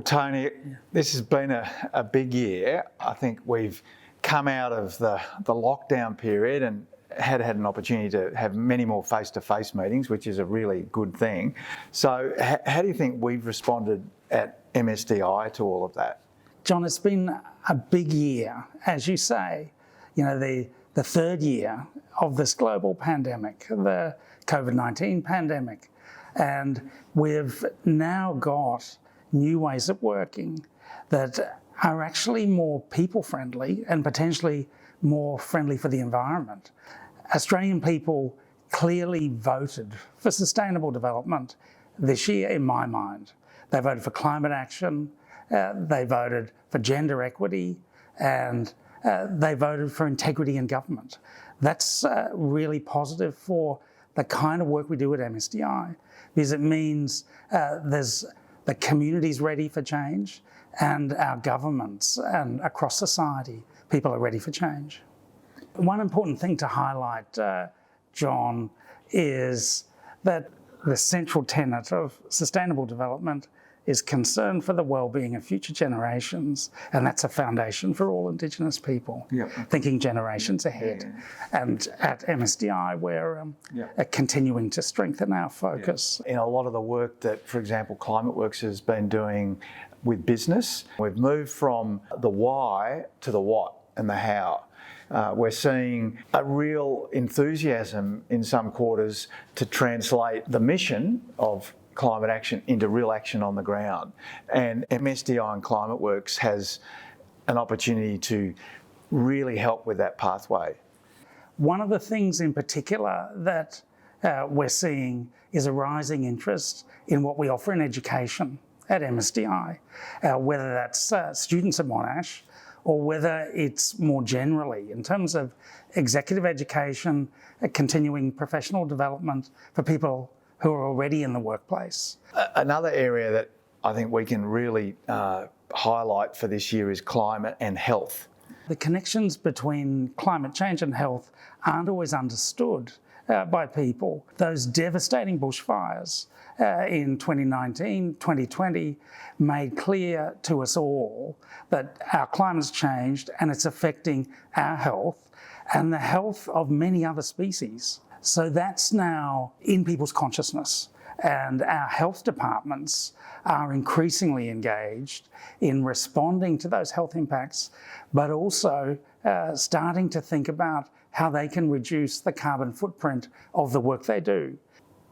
Tony, this has been a big year. I think we've come out of the lockdown period and had an opportunity to have many more face-to-face meetings, which is a really good thing. So how do you think we've responded at MSDI to all of that? John, it's been a big year, as you say. You know, the third year of this global pandemic, the COVID-19 pandemic. And we've now got new ways of working that are actually more people-friendly and potentially more friendly for the environment. Australian people clearly voted for sustainable development this year, in my mind. They voted for climate action, they voted for gender equity, and they voted for integrity in government. That's really positive for the kind of work we do at MSDI, because it means there's the community's ready for change, and our governments and across society, people are ready for change. One important thing to highlight, John, is that the central tenet of sustainable development is concern for the well-being of future generations, and that's a foundation for all Indigenous people, thinking generations ahead. And at MSDI, we're continuing to strengthen our focus. In a lot of the work that, for example, ClimateWorks has been doing with business, we've moved from the why to the what and the how. We're seeing a real enthusiasm in some quarters to translate the mission of climate action into real action on the ground. And MSDI and ClimateWorks has an opportunity to really help with that pathway. One of the things in particular that we're seeing is a rising interest in what we offer in education at MSDI, whether that's students at Monash or whether it's more generally in terms of executive education, continuing professional development for people who are already in the workplace. Another area that I think we can really highlight for this year is climate and health. The connections between climate change and health aren't always understood by people. Those devastating bushfires in 2019, 2020 made clear to us all that our climate's changed and it's affecting our health and the health of many other species. So that's now in people's consciousness, and our health departments are increasingly engaged in responding to those health impacts, but also starting to think about how they can reduce the carbon footprint of the work they do.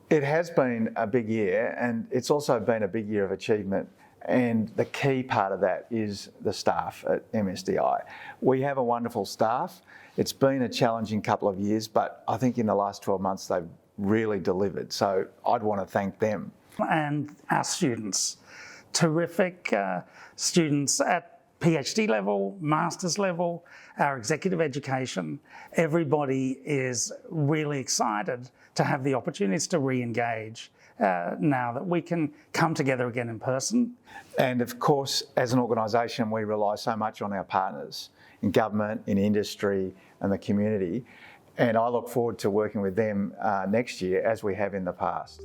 It has been a big year, and it's also been a big year of achievement. And the key part of that is the staff at MSDI. We have a wonderful staff. It's been a challenging couple of years, but I think in the last 12 months they've really delivered. So I'd want to thank them. And our students, terrific students at PhD level, master's level, our executive education. Everybody is really excited to have the opportunities to re-engage now that we can come together again in person. And of course, as an organisation, we rely so much on our partners in government, in industry and the community. And I look forward to working with them next year as we have in the past.